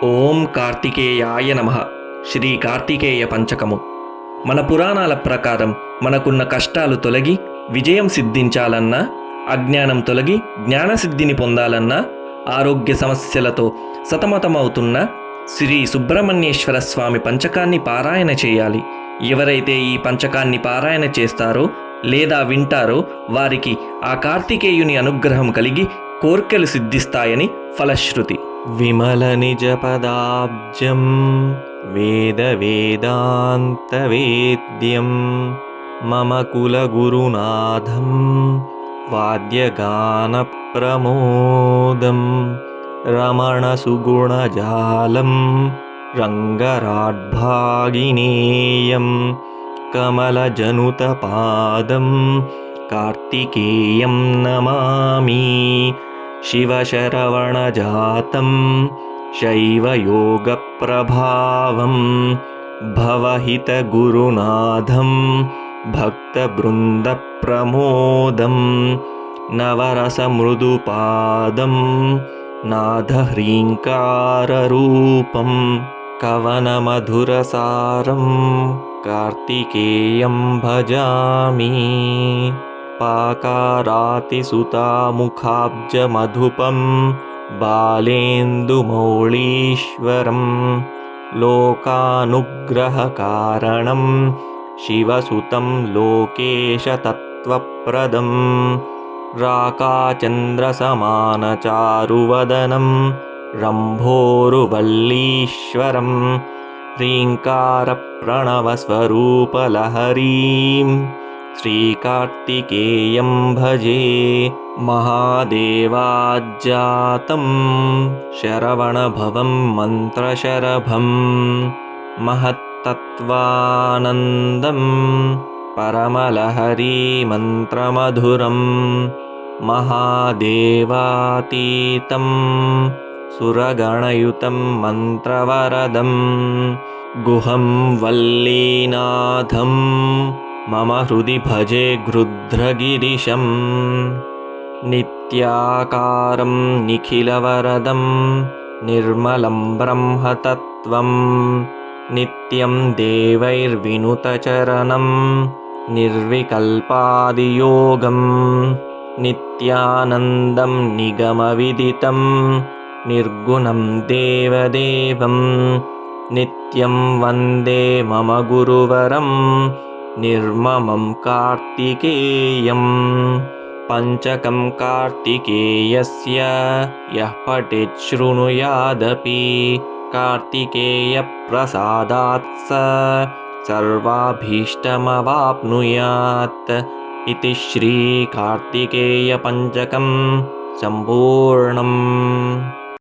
ఓం కార్తికేయాయ నమః. శ్రీ కార్తికేయ పంచకము. మన పురాణాల ప్రకారం మనకున్న కష్టాలు తొలగి విజయం సిద్ధించాలన్నా, అజ్ఞానం తొలగి జ్ఞానసిద్ధిని పొందాలన్నా, ఆరోగ్య సమస్యలతో సతమతమవుతున్న శ్రీ సుబ్రహ్మణ్యేశ్వర స్వామి పంచకాన్ని పారాయణ చేయాలి. ఎవరైతే ఈ పంచకాన్ని పారాయణ చేస్తారో లేదా వింటారో వారికి ఆ కార్తికేయుని అనుగ్రహం కలిగి కోర్కెలు సిద్ధిస్తాయని ఫలశ్రుతి. విమల నిజ పదాబ్జం వేద వేదాంత వేద్యం మమ కుల గురునాథం వాద్యగాన ప్రమోదం రమణ సుగుణజాలం రంగరాడ్భాగినేయం కమలజనుతపాదం కార్తికేయం నమామి. శివశరవణజాతం శైవయోగప్రభావం భవహితగురునాథం భక్తబృందప్రమోదం నవరసమృదుపాదం నాదహ్రీంకారరూపం కవనమధురసారం కార్తికేయం భజామి. పాకారాతిసుతాముఖాబ్జమధుపం బాలేందుమౌళీశ్వరం లోకానుగ్రహకారణం శివసుతం లోకేశతత్వప్రదం రాకాచంద్రసమానచారువదనం రంభోరువల్లీశ్వరం హ్రీంకారప్రణవస్వరూపలహరీం శ్రీకార్తికేయం భజే. మహాదేవాజ్జాతం శరవణభవం మంత్రశరభం మహత్తత్వానందం పరమలహరీ మంత్రమధురం మహాదేవాతీతం సురగణయుతం మంత్రవరదం గుహం వల్లీనాథం మమ హృది భజే గృధ్రగిరిశం. నిత్యాకారం నిఖిలవరదం నిర్మలం బ్రహ్మతత్వం నిత్యం దేవైర్వినుతచరణం నిర్వికల్పాదియోగం నిత్యానందం నిగమవిదితం నిర్గుణం దేవదేవం నిత్యం వందే మమ గురువరం నిర్మమం కార్తికేయం. పంచకం కార్తికేయస్య యః పఠేత్ శృణుయాదపి కార్తికేయ ప్రసాదాత్ స సర్వాభీష్టమవాప్నుయాత్. ఇతి శ్రీ కార్తికేయ పంచకం సంపూర్ణం.